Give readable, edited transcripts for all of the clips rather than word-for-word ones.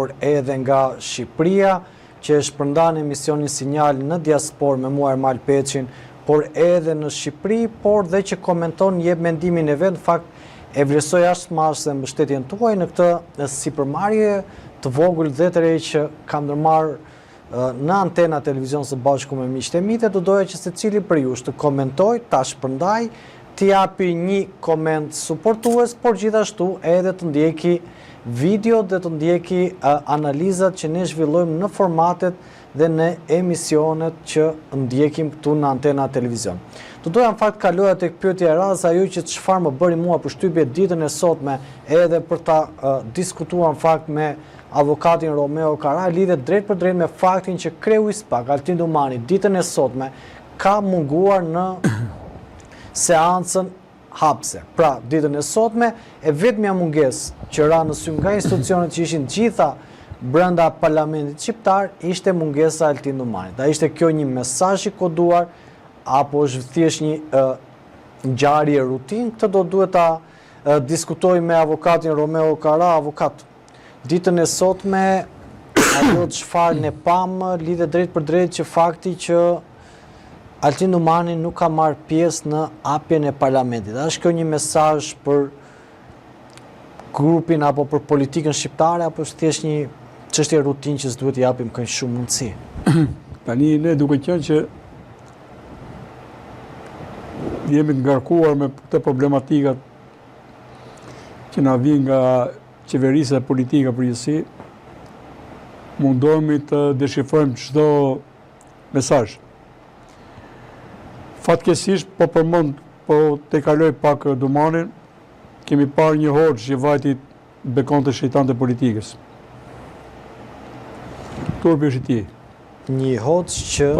por edhe nga Shqipëria, që e shpërndan emisionin Sinjal në diaspor me mua Ermal Peçin, por edhe në Shqipëri, por dhe që komenton jep mendimin e vet, në fakt e vlerësoj jashtëmarrëse mbështetjen tuaj në këtë sipërmarrje të vogël dhe të re që kam ndërmarrë në antena televizion së bashku me miqtë e mi, do doja që secili për ju të komentoj, ta shpërndaj, të japi një koment suportues, por gjithashtu edhe të ndjeki video dhe të ndjeki analizat që ne zhvillojmë në formatet dhe në emisionet që ndjekim këtu në antena televizion. Të doja në fakt kaloja të pyetja e radhës ajo që çfarë më bëri mua përshtypje ditën e sotme edhe për ta diskutuar në fakt me avokatin Romeo Kara lidhet drejt për drejt me faktin që kreu i SPAK Altin Dumani ditën e sotme ka munguar në seancën hapse. Pra, ditën e sotme e vetmja mungesë që ra në sy nga institucionet që ishin gjitha brenda parlamentit shqiptar ishte mungesa e Altin Dumanit. A ishte kjo një mesazh i koduar apo është thjesht një ngjarje rutinë? Këtë do duhet ta diskutoj me avokatin Romeo Kara. Avokat, ditën e sotme ajo çfarë ne pam lidhet drejt për drejt që fakti që Altin Dumani nuk ka marrë pjesë në hapjen e parlamentit. A është kjo një mesazh për grupin apo për politikën shqiptare apo është thjesht një çështje rutinë që s'duhet i japim kaq shumë mundësi? Tani ne duke qenë që jemi të ngarkuar me këtë problematikat që na vijnë nga qeverisja e politika përgjithësi, mundohemi të deshifrojmë çdo mesazh. Fatkeqësisht po përmend, po te kaloj pak Dumanin, kemi parë një hoxh që vajti bekonte shejtan të politikës. Turpi është i tij. Një hoxh që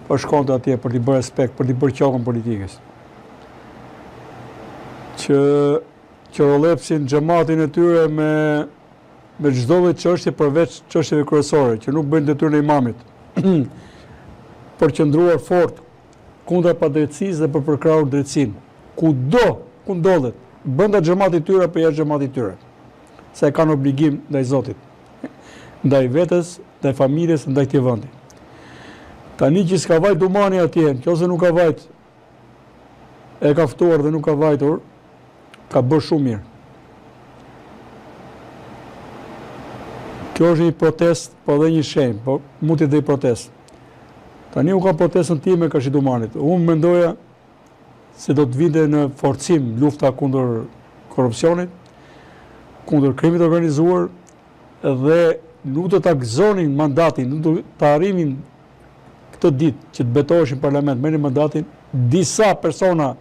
po shkonte atje për t'i bërë respekt, për t'i bërë qokën politikës. Që rolepsin xhamatin e tyre me çdo lloj çështje përveç çështjeve kryesore, që nuk bëjnë detyrën e imamit. Për qëndruar fort kundër padrejtësisë dhe për përkrahur drejtësinë. Kudo ku ndodhet, brenda xhamatit tyre apo jashtë xhamatit tyre. Se kanë obligim ndaj Zotit, ndaj vetes, ndaj familjes, ndaj këtij vendi. Tani që s'ka vajt Dumani atje, nëse nuk ka vajt, e ka ftuar dhe nuk ka vajtur, ka bërë shumë mirë. Kjo është një protest, po dhe një shenjë, po mund t'i dhe i protest. Tani u ka protestën time ka Dumanit. Unë mendoja se do të vinte në forcim lufta kundër korrupsionit, kundër krimit organizuar dhe nuk do ta gëzonin mandatin, nuk do ta arrinin këtë ditë që të betoheshin në parlament, merrin mandatin disa persona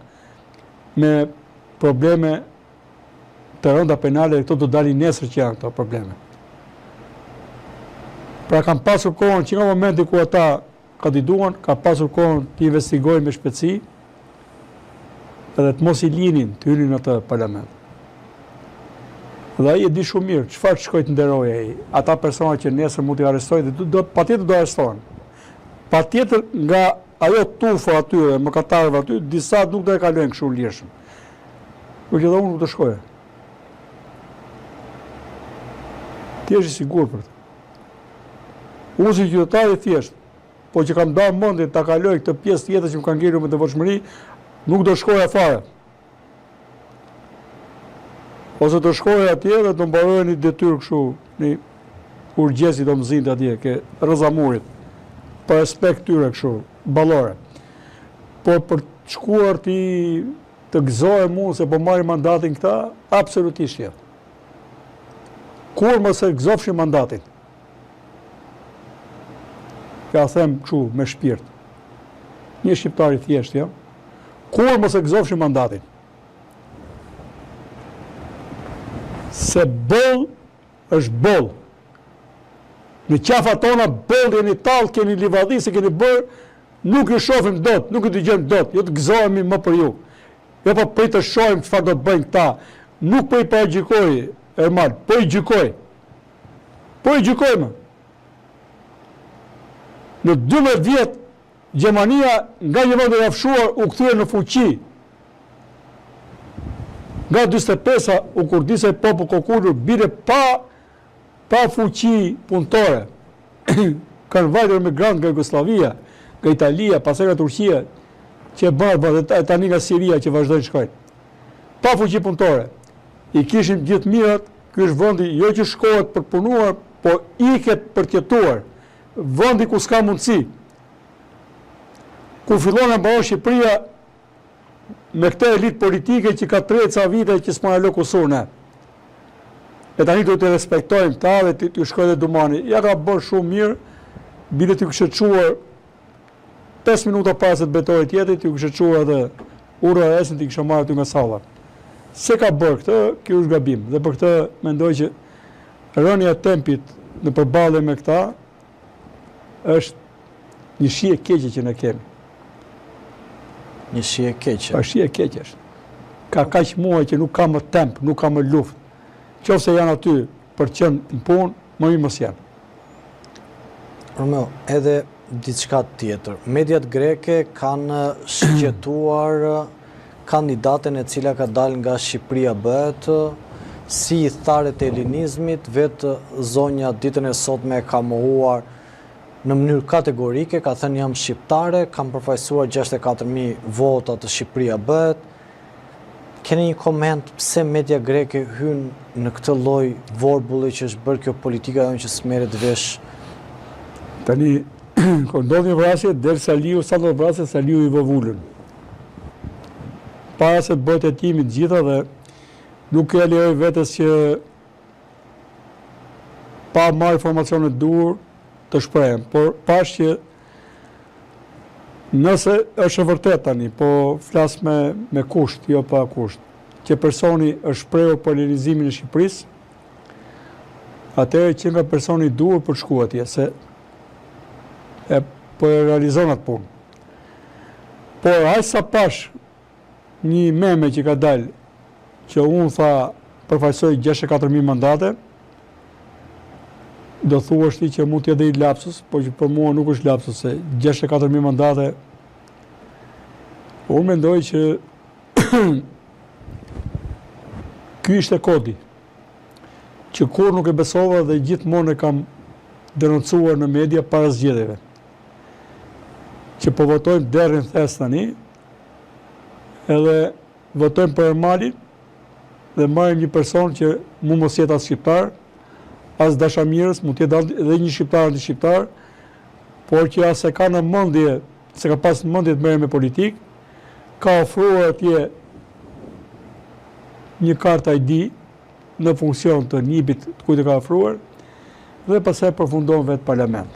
me probleme të rënda penale, dhe këto do dalin nesër që janë këto probleme. Pra kanë pasur kohën që nga momenti ku ata kandiduan, ka pasur kohën të investigojnë me shpejtësi edhe të mos i linin të hynin në atë parlament. Dhe ai e di shumë mirë çfarë shkoi të nderojë ai. Ata persona që nesër mund t'i arrestojë, patjetër do arrestohen. Patjetër nga ajo tufa atyre, mëkatarëve aty, disa nuk do e kalojnë kështu lirshëm. Por që dhe unë nuk të shkoja. Ti është i sigur për të. Unë si qytetar i thjesht, po që kam darë mendjen ta kaloj këtë pjesë tjetër që më kanë ngjerur me devotshmëri, nuk do shkoja fare. Ose të shkoja atje dhe të mbaroja një detyrë kështu, një urgjesi do më zinte atje, ke rëzamurit, për respekt tyre kështu, ballore. Por për të shkuar të gëzoje mu se po marri mandatin këta, absolutisht jetë. Kur më se gëzofshin mandatin? Ka them kështu me shpirt. Një shqiptar i thjesht, ja. Kur më se gëzofshin mandatin? Se boll është boll. Në qafa tona boll jeni tallë, keni livadhi, se keni bërë, nuk ju shohim dot, nuk ju dëgjojmë dot, jo të gëzohemi më për ju. Jo po prit të shohim çfarë do të bëjnë këta. Nuk po i paragjykoj, Ermal, po i gjykoj. Po i gjykojmë. Në 12 vjet Gjermania nga një vend i rrafshuar u kthye në fuqi. Nga 45-a u kurdisej popull kokurur, bile pa pa fuqi punëtore, kanë vajtur migrant nga Jugoslavia, nga Italia, pastaj nga Turqia, që bërë tani nga Siria që vazhdojnë shkojnë. Pa fuqi punëtore. I kishin gjithë mirat, ky është vendi jo që shkohet për punuar, po iket për të jetuar. Vendi ku s'ka mundësi. Ku fillon e mbaron Shqipëria me këtë elit politike që ka 30 vite që s'ma lë kusur ne. E tani duhet të respektojmë ta dhe të shkojë dhe Dumani. Ja ka bërë shumë mirë, bile të kështë quar 5 minuta pas se të betorit tjetër, të kështë quar edhe ura e esin të kështë marrë të nga salla. Se ka bërë këtë, kjo është gabim. Dhe për këtë mendoj që rënja e tempit në përballje me këta është një shije keqe që ne kemi. Një shije keqe. Pa shije keqe është. Ka kaq muaj që nuk ka më temp, nuk ka më luftë. Qofse janë aty për të qenë në punë, më mirë mos janë. Romeo, edhe diçka tjetër. Mediat greke kanë shqetuar kandidaten e cila ka dalë nga Shqipëria bëhet si i tharët e helenizmit, vetë zonja ditën e sotme ka mohuar në mënyrë kategorike, ka thënë jam shqiptare, kam përfaqësuar 64.000 vota të Shqipëria bëhet. Keni një koment pse media greke hynë në këtë lloj vorbulli që është bërë kjo politika jonë që s'merret vesh? Tani, kur ndodh një vrasje, del Saliu, sa do vrasje, Saliu i vëvullën. Para se të bëhet hetimi të gjitha dhe nuk e lejoj vetes që pa marrë informacionet duhur të shprehem, por pash që nëse është e vërtet tani, po flas me kusht, jo pa kusht, që personi është shprehur për helenizimin e Shqipërisë, atëherë që nga personi duhur për të shkuar atje, se po e realizon atë punë. Por aq sa pash një meme që ka dalë, që unë tha përfaqësoj 64.000 mandate, do thuash ti që mund t'ja dhe i lapsus, po që për mua nuk është lapsus, se 64.000 mandate, unë mendoj që ky ishte kodi, që kur nuk e besova dhe gjithmonë e kam denoncuar në media para zgjedhjeve, që po votojmë derën thes tani, edhe votojmë për Ermalin, dhe marrim një person që mu mos jetë as shqiptar, as dashamirës, mund të jetë edhe një shqiptar dhe shqiptar, por që as e ka në mendje, se ka pas në mendje të merret me politikë, ka ofruar atje një kartë ID në funksion të NIB-it të kujt e ka ofruar, dhe pastaj përfundon vetë parlament.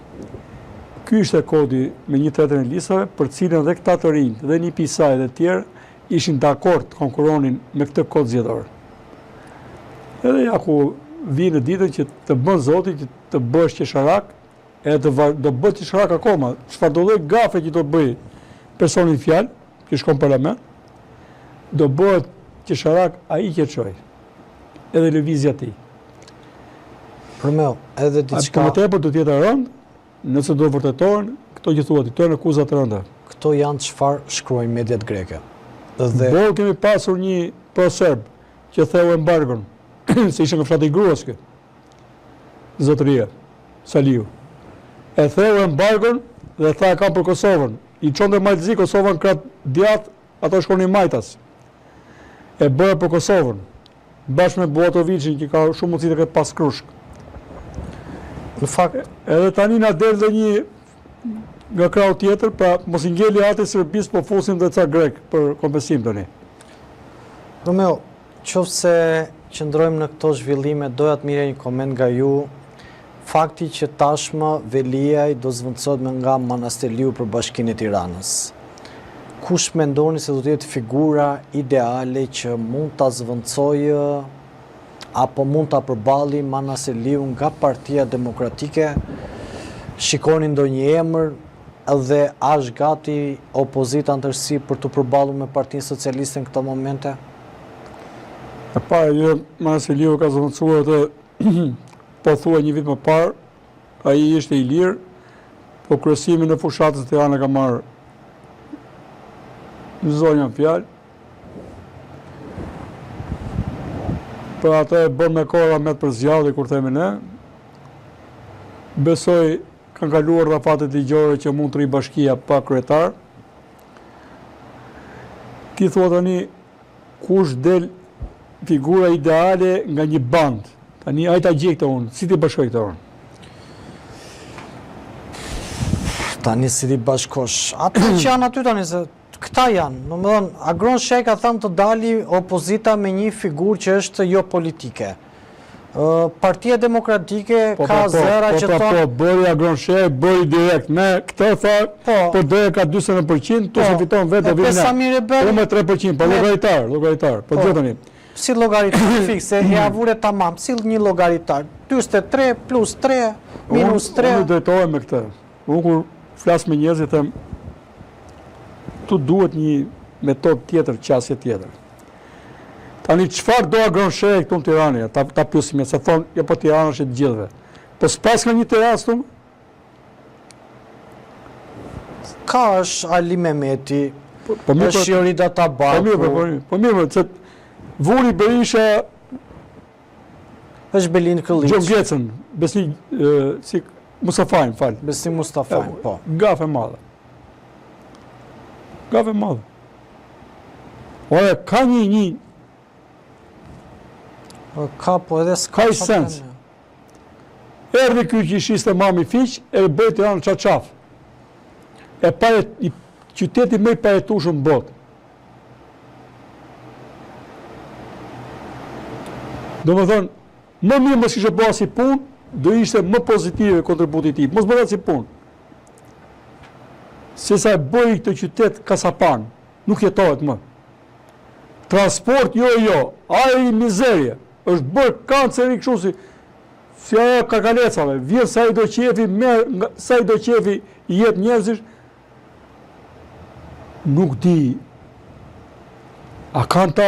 Ky ishte kodi me 1/3 e listave, për cilën dhe këta të rinj, dhe një pisaj dhe tjerë, ishin dakord të konkuronin me këtë kod zgjedhor. Edhe ja ku vinë ditën që të bën Zoti që të bësh qesharak, edhe do bëhet qesharak akoma. Çfarë do lloj gafe që do të bëj personi në fjalë, që shkon në parlament, do bëhet qesharak ai që çoj. Edhe lëvizja e tij. Romeo, edhe diçka. Më tepër do të jetë rënd, nëse do vërtetohen këto që thuat, këto janë akuza të rënda. Këto janë çfarë shkruajnë mediat greke. Dhe Por kemi pasur një pro-serb që theu embargon, se ishte nga fshati i gruas kë. Zotëria, Saliu. E theu embargon dhe tha kam për Kosovën. I çonte Malzi Kosovën krah djath, ato shkonin Majtas. E bëra për Kosovën, bashkë me Buatovicin që ka shumë mundësi të ketë pas krushk. në fakt Edhe tani na del dhe një nga krau tjetër, pra mos i ngeli atë Serbisë, po fusim dhe ca grek për kompensim tani. Romeo, qofse qëndrojmë në këto zhvillime, doja të mirë një koment nga ju. Fakti që tashmë Veliaj do zvendësohet nga Manasteliu për Bashkinë e Tiranës. Kush mendoni se do të jetë figura ideale që mund ta zvendësojë apo mund ta përballi Manasteliu nga Partia Demokratike? Shikoni ndonjë emër edhe është gati opozita në tërësi për të përballur me Partinë Socialiste në këto momente? E para, jo, Manasteliu ka zvendësuar të po thua një vit më parë, ai ishte i lirë, po kryesimin e fushatës të Tirana ka marrë në zonjën fjalë. Për atë e bën me kohë ramet për zgjallje, kur themi ne, besoj kanë kaluar rafatet ligjore që mund të rri bashkia pa kryetar. Ti thua tani kush del figura ideale nga një band. Tani ai ta gjej këtë unë, si ti bashkoj këtë unë? Tani si ti bashkosh. Ata që janë aty tani se këta janë. Domethënë Agron Sheka thamë të dali opozita me një figurë që është jo politike. Partia Demokratike ka zëra që thonë... bëri Agron Shek, bëri direkt. Me këtë tha, po doja ka 40%, tu se fiton vetë e vinë. Po me 3%, po llogaritar. Po gjë tani. Si llogaritar fikse, e avure tamam, si një llogaritar. 43 plus 3 minus 3. Unë drejtohem me këtë. Unë kur flas me njerëzit them, tu duhet një metodë tjetër, qasje tjetër. Tani çfarë do Agron Shek këtu në Tiranë? Ta pyesim, se thonë, jo po Tirana është e të gjithëve. Po s'pas ka një Tiranë këtu? Ka është Ali Mehmeti, është Shiorida Tabaku. Po mirë, se Vuri Berisha është Belin Këlliç. Gjon Gjecën, Besni si Mustafajn, fal. Besni Mustafajn, po. Gafe madhe. Ore, ka një ka po edhe s'ka i sens. Erdhi ky që ishte mami fiq, e bëri Tiranë çarçaf. Qyteti më i pajetueshëm në botë. Domethënë, më mirë mos ishte bëra si punë, do ishte më pozitive kontributi i tij. Mos bëra si punë. Se sa e bëri këtë qytet kasapan, nuk jetohet më. Transport, jo, ajri mizerje, është bërë kanceri kështu si ajo kakalecave, vjen sa i do qefi, sa i do qefi i jetë njerëzish, nuk di, a kanë ta,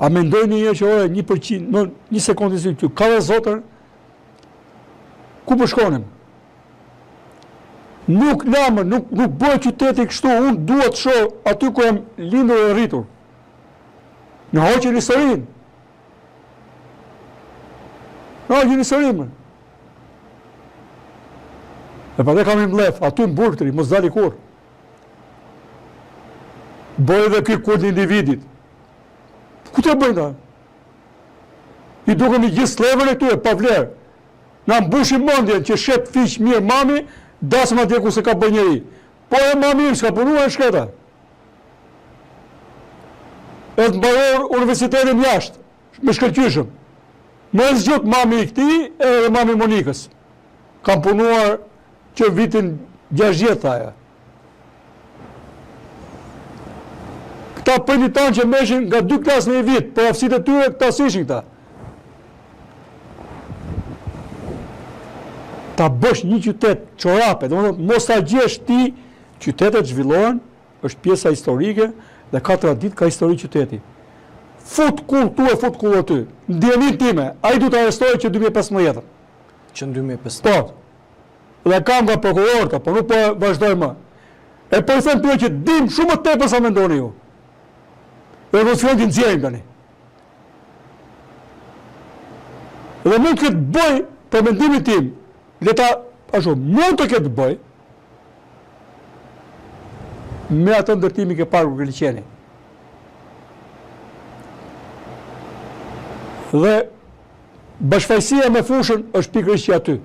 a mendojnë një që ore 1%, në një sekundë si këtu, ka dhe zotër, ku përshkonim? Nuk lamër, nuk bëjë qyteti kështu, unë duhet shoh aty ku jam lindur e rritur. Në hoqën historinë. E pa dhe kam i mlef, aty në burgtëri, mos dali kur. Bëjë dhe kërë kur të individit. Ku të bëjnë ta? I duke një gjithë slevën e këtu e pa vlerë. Na mbushim mëndjen që shep fiq mirë mami, dasëm atje ku se ka bëjë njeri. Po e mami s'ka punua e shketa. E të mbaror universitetin jashtë, me shkëlqyshëm. Më e zgjut mami i këti edhe mami Monikës. Kam punuar që vitin 60 thaja. Këta për një tanë që meshin nga 2 klasë në i vit, për aftësit e tyre këta s'ishin këta. Ta bësh një qytet çorape, mos ta gjesh ti, qytetet zhvillohen, është pjesa historike, dhe 4 ditë ka histori qyteti. Fut kull tu e fut kull aty. Në djenin time, a i du të arrestohet që 2015. Që në 2015. Po, dhe kam nga prokurorta, po nuk po vazhdoj më. E po i them të që dim shumë të tepër sa mendoni ju. Dhe në të fillon të nxjerrim tani. Dhe mund të këtë bëj, për mendimin tim, mund të këtë bëj, me atë ndërtimi ke parë kur liçeni. Dhe bashkëfaqësia me fushën është pikërisht që aty.